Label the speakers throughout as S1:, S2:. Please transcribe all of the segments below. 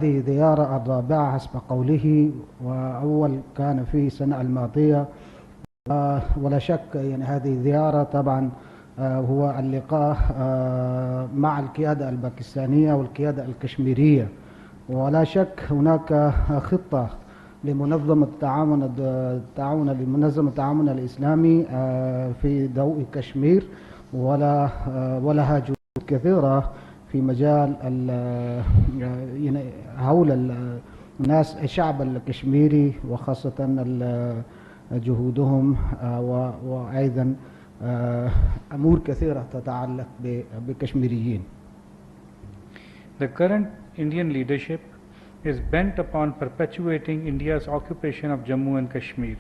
S1: هذه زيارة الرابعة حسب قوله، وأول كان في السنة الماضية. ولا شك يعني هذه زيارة طبعا هو اللقاء مع القيادة الباكستانية والقيادة الكشميرية. ولا شك هناك خطة لمنظمة التعاون الإسلامي في ضوء كشمير، ولها جهود كثيرة في مجال يعني حول الناس الشعب الكشميري، وخاصة جهودهم وأيضا أمور كثيرة تتعلق بالكشميريين.
S2: The current Indian leadership is bent upon perpetuating India's occupation of Jammu and Kashmir.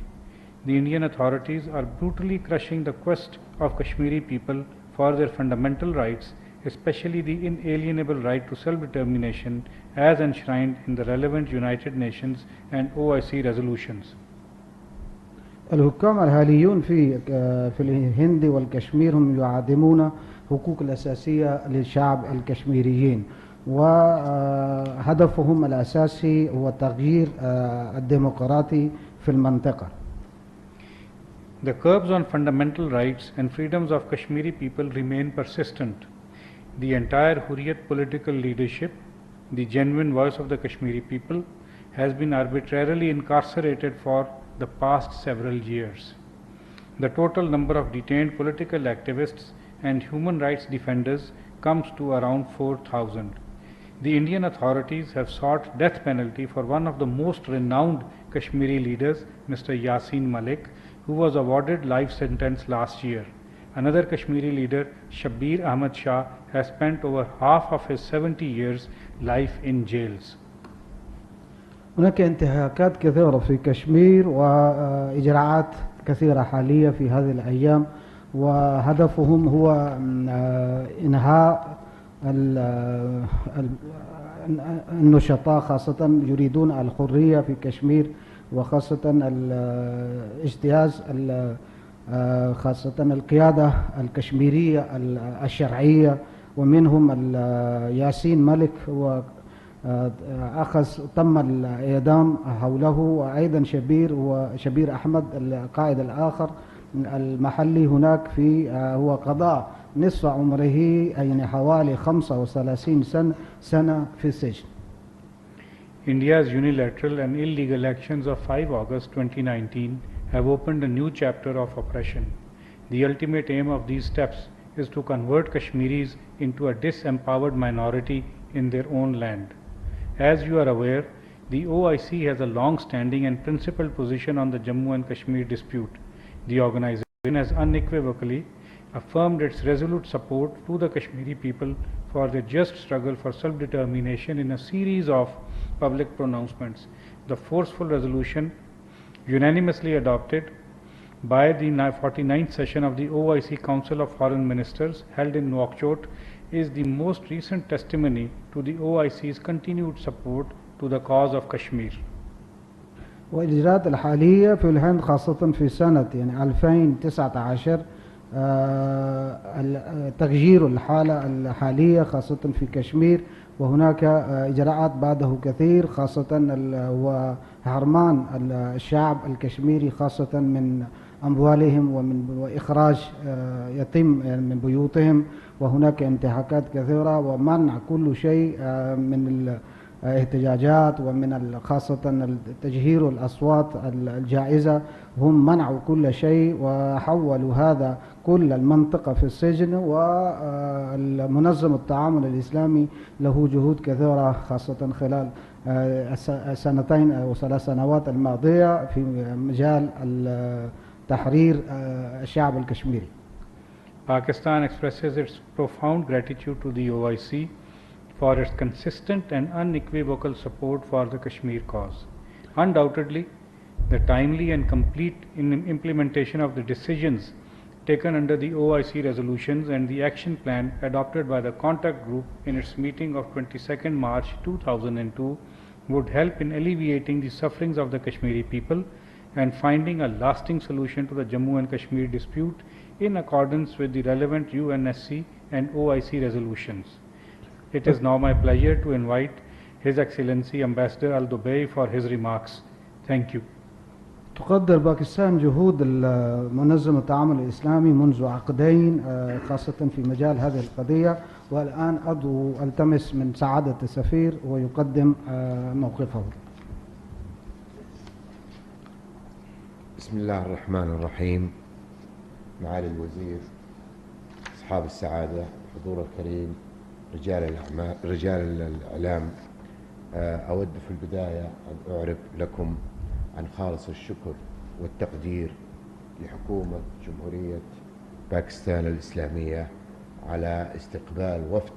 S2: The Indian authorities are brutally crushing the quest of Kashmiri people for their fundamental rights, especially the inalienable right to self-determination as enshrined in the relevant United Nations and OIC resolutions.
S1: الحكام الحاليون في الهند والكشمير هم يعظمون حقوق الأساسية للشعب الكشميريين، وهدفهم الأساسي هو التغيير الديمقراطي في المنطقة.
S2: The curbs on fundamental rights and freedoms of Kashmiri people remain persistent. The entire Hurriyat political leadership, the genuine voice of the Kashmiri people, has been arbitrarily incarcerated for the past several years. The total number of detained political activists and human rights defenders comes to around 4,000. The Indian authorities have sought death penalty for one of the most renowned Kashmiri leaders, Mr. Yasin Malik, who was awarded life sentence last year. Another Kashmiri leader, Shabbir Ahmad Shah, has spent over half of his 70 years life in jails.
S1: هناك انتهاكات كثيرة في كشمير وإجراءات كثيرة حالية في هذه الأيام، وهدفهم هو إنهاء النشطاء، خاصة يريدون الحرية في كشمير، وخاصة الاجتياز خاصة القيادة الكشميرية الشرعية، ومنهم ياسين ملك تم الإعدام حوله، وأيضا شبير أحمد القائد الآخر المحلي هناك هو قضاء نصف عمره يعني حوالي 35 سنة في السجن.
S2: India's unilateral and illegal actions of 5 August 2019 have opened a new chapter of oppression. The ultimate aim of these steps is to convert Kashmiris into a disempowered minority in their own land. As you are aware, the OIC has a long-standing and principled position on the Jammu and Kashmir dispute. The organization has unequivocally affirmed its resolute support to the Kashmiri people for their just struggle for self-determination in a series of public pronouncements. The forceful resolution unanimously adopted by the 49th session of the OIC Council of Foreign Ministers held in Nouakchott is the most recent testimony to the OIC's continued support to the cause of Kashmir.
S1: والإجراءات الحالية في الهند خاصة في سنة 2019 تغيير الحالة الحالية خاصة في كشمير، وهناك إجراءات بعده كثير، خاصة وحرمان الشعب الكشميري خاصة من أموالهم وإخراج يتم من بيوتهم، وهناك انتهاكات كثيرة ومنع كل شيء من الاحتجاجات، ومن خاصة تجهير الأصوات الجائزة. هم منعوا كل شيء وحولوا هذا كل المنطقة في السجن، والمنظمة التعاون الإسلامي له جهود كثيرة خاصة خلال السنتين أو 3 سنوات الماضية في مجال تحرير الشعب الكشميري.
S2: Pakistan expresses its profound gratitude to the OIC for its consistent and unequivocal support for the Kashmir cause. Undoubtedly, the timely and complete implementation of the decisions taken under the OIC resolutions and the action plan adopted by the contact group in its meeting of 22nd March 2002 would help in alleviating the sufferings of the Kashmiri people and finding a lasting solution to the Jammu and Kashmir dispute in accordance with the relevant UNSC and OIC resolutions. It is now my pleasure to invite His Excellency Ambassador Al Dubai for his remarks. Thank you.
S1: تقدر باكستان جهود منظمة التعاون الإسلامي منذ عقدين خاصة في مجال هذه القضية، والآن ألتمس من سعادة السفير ويقدم موقفه.
S3: بسم الله الرحمن الرحيم. معالي الوزير، أصحاب السعادة، حضور الكريم، رجال الإعلام، أود في البداية أن أعرب لكم عن خالص الشكر والتقدير لحكومة جمهورية باكستان الإسلامية على استقبال وفد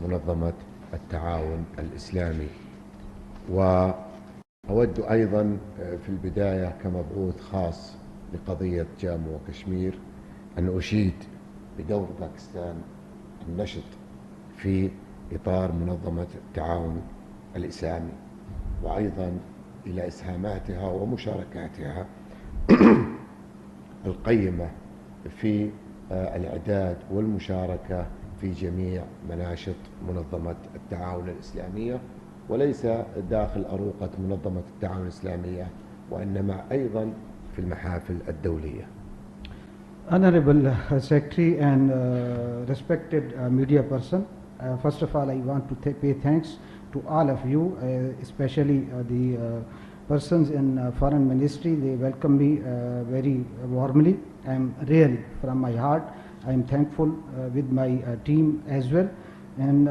S3: منظمة التعاون الإسلامي. وأود أيضا في البداية كمبعوث خاص لقضية جامو وكشمير أن أشيد بدور باكستان النشط في إطار منظمة التعاون الإسلامي، وأيضا إلى إسهاماتها ومشاركاتها القيمة في الإعداد والمشاركة في جميع مناشط منظمة التعاون الإسلامية، وليس داخل أروقة منظمة التعاون الإسلامية وإنما أيضا في المحافل الدولية.
S1: Honorable Secretary and respected media person, first of all I want to pay thanks to all of you, especially the persons in Foreign Ministry. They welcome me very warmly. I am really from my heart, I am thankful with my team as well. And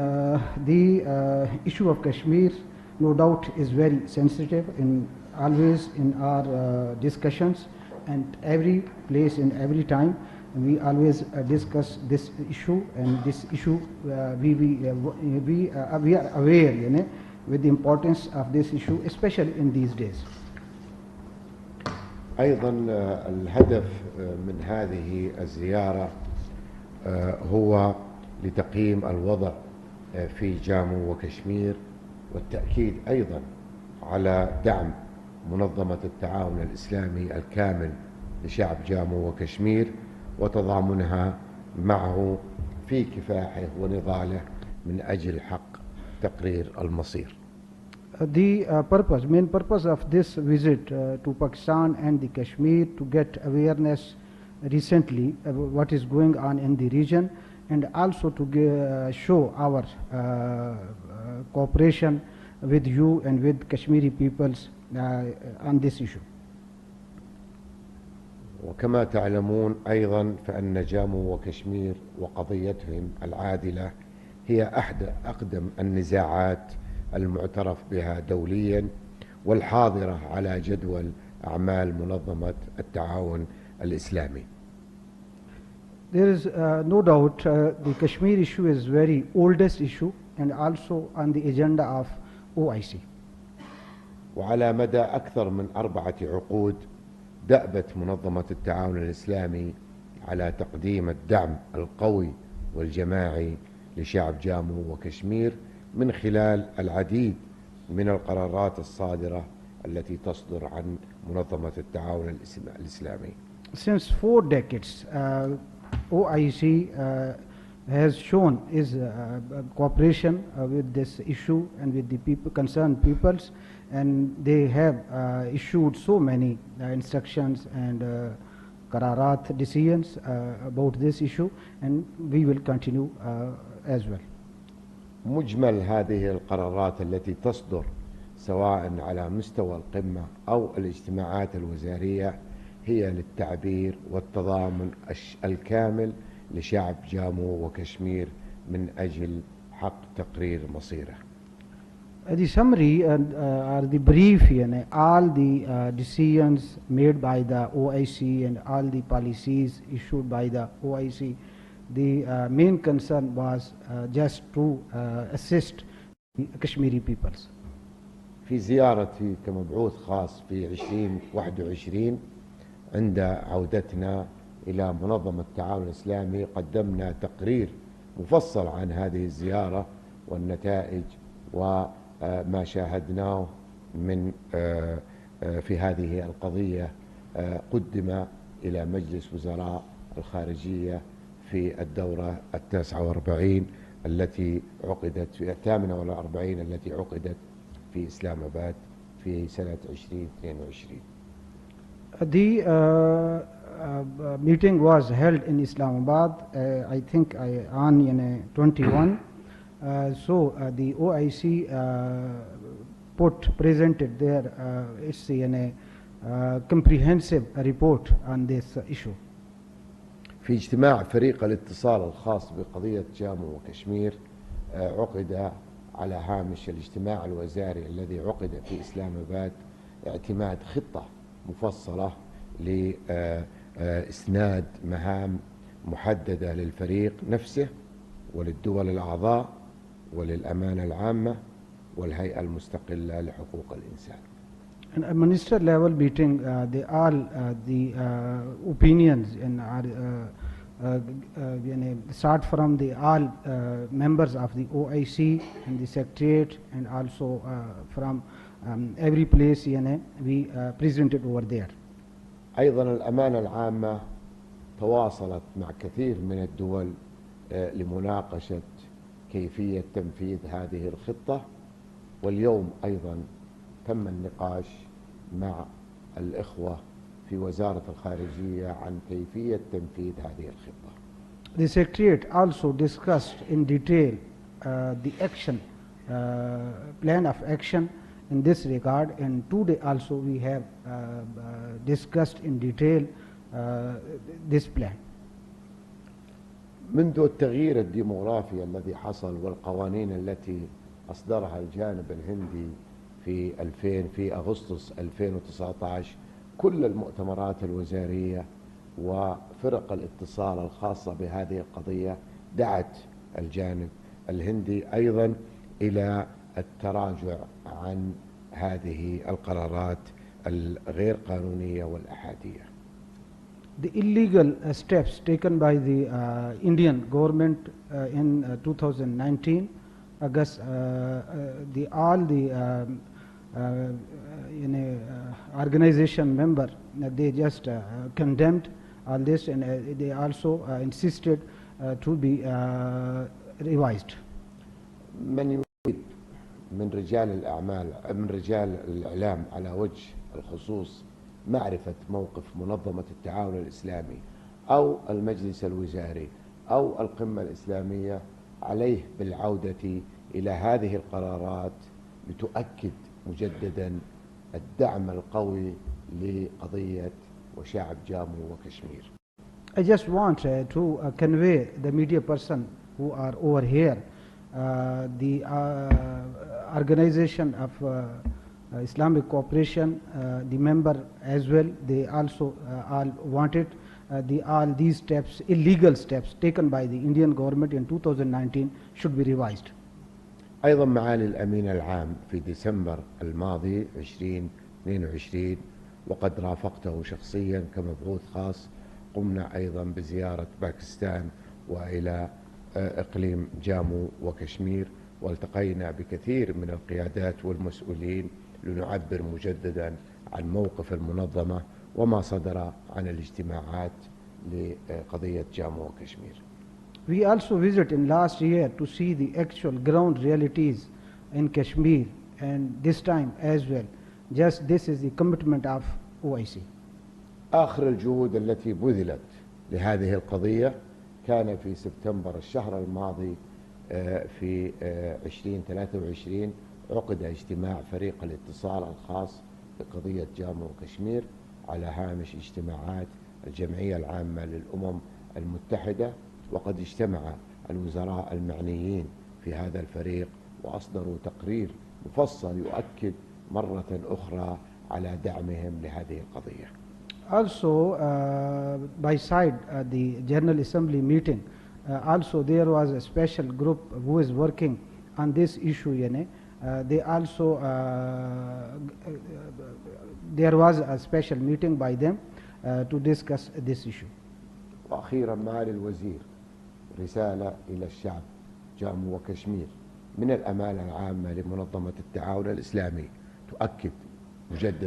S1: the issue of Kashmir no doubt is very sensitive always in our discussions, and every place and every time we always discuss this issue, and this issue we are aware with the importance of this issue, especially in these days.
S3: أيضا الهدف من هذه الزيارة هو لتقييم الوضع في جامو وكشمير، والتأكيد أيضا على دعم منظمة التعاون الإسلامي الكامل لشعب جامو وكشمير وتضامنها معه في كفاحه ونضاله من أجل حق تقرير المصير.
S1: The main purpose of this visit to Pakistan and the Kashmir to get awareness recently about what is going on in the region, and also to show our cooperation with you and with Kashmiri peoples on this issue.
S3: وكما تعلمون أيضا فإن جامو وكشمير وقضيتهم العادلة هي أقدم النزاعات المعترف بها دوليا والحاضرة على جدول أعمال منظمة التعاون الإسلامي.
S1: There is no doubt the Kashmir issue is very oldest issue and also on the agenda of OIC.
S3: وعلى مدى أكثر من 4 عقود دأبت منظمة التعاون الإسلامي على تقديم الدعم القوي والجماعي لشعب جامو وكشمير من خلال العديد من القرارات الصادرة التي تصدر عن منظمة التعاون الإسلامي.
S1: Since 4 decades, OIC has shown its cooperation with this issue and with the concerned peoples, and they have issued so many instructions and qararat decisions about this issue, and we will continue as well.
S3: مجمل هذه القرارات التي تصدر سواء على مستوى القمة أو الاجتماعات الوزارية هي للتعبير والتضامن الكامل لشعب جامو وكشمير من أجل حق تقرير مصيره.
S1: The summary or the brief, all the decisions made by the OIC and all the policies issued by the OIC, the main concern was just to assist the Kashmiri peoples.
S3: في زيارتي كمبعوث خاص في 2021 عند عودتنا إلى منظمة التعاون الإسلامي قدمنا تقرير مفصل عن هذه الزيارة والنتائج وما شاهدناه من في هذه القضية قدم إلى مجلس وزراء الخارجية في الدورة 49 التي عقدت في 48 التي عقدت في إسلام آباد في سنة 2022.
S1: The meeting was held in Islamabad, I think on 21. The OIC presented their its comprehensive report on this issue.
S3: في اجتماع فريق الاتصال الخاص بقضية جامو وكشمير عقد على هامش الاجتماع الوزاري الذي عقد في إسلام آباد اعتماد خطة مفصلة لإسناد مهام محددة للفريق نفسه وللدول الأعضاء وللأمانة العامة والهيئة المستقلة لحقوق الإنسان.
S1: In a minister level meeting, the opinions in start from the all members of the OIC and the secretariat, and also from every place we presented over there.
S3: أيضا الأمانة العامة تواصلت مع كثير من الدول لمناقشة كيفية تنفيذ هذه الخطة، واليوم أيضا تم النقاش مع الإخوة في وزارة الخارجية عن كيفية تنفيذ هذه الخطة.
S1: The Secretariat also discussed in detail the action, plan of action in this regard, and today also we have discussed in detail this plan.
S3: منذ التغيير الديموغرافي الذي حصل والقوانين التي أصدرها الجانب الهندي في أغسطس 2019، كل المؤتمرات الوزارية وفرق الاتصال الخاصة بهذه القضية دعت الجانب الهندي أيضا إلى التراجع عن هذه القرارات الغير قانونية والأحادية.
S1: The illegal steps taken by the Indian government in 2019, August, all the organization member, they just condemned all this, and they also insisted to be revised.
S3: من يريد من رجال الأعمال من رجال الإعلام على وجه الخصوص معرفة موقف منظمة التعاون الإسلامي أو المجلس الوزاري أو القمة الإسلامية، عليه بالعودة إلى هذه القرارات لتؤكد مجددا الدعم القوي لقضية وشعب جامو وكشمير.
S1: I just want to convey the media person who are over here, the organization of Islamic Cooperation, the member as well, they also all wanted all these steps, illegal steps taken by the Indian government in 2019 should be revised.
S3: أيضا معالي الأمين العام في ديسمبر الماضي 2022 وقد رافقته شخصيا كمبعوث خاص، قمنا أيضا بزيارة باكستان وإلى إقليم جامو وكشمير، والتقينا بكثير من القيادات والمسؤولين لنعبر مجددا عن موقف المنظمة وما صدر عن الاجتماعات لقضية جامو وكشمير.
S1: We also visited in last year to see the actual ground realities in Kashmir, and this time as well. Just this is the commitment of OIC.
S3: آخر الجهود التي بذلت لهذه القضية كان في سبتمبر الشهر الماضي في 2023 عقد اجتماع فريق الاتصال الخاص بقضية جامو وكشمير على هامش اجتماعات الجمعية العامة للأمم المتحدة، وقد اجتمع الوزراء المعنيين في هذا الفريق وأصدروا تقرير مفصل يؤكد مرة أخرى على دعمهم لهذه القضية.
S1: Also, by side the General Assembly meeting, also there was a special group who is working on this issue. They also there was a special meeting by them to discuss this issue.
S3: وأخيرا معالي الوزير، رسالة إلى الشعب جامو وكشمير من الأمانة العامة لمنظمة التعاون الإسلامي تؤكد مجددا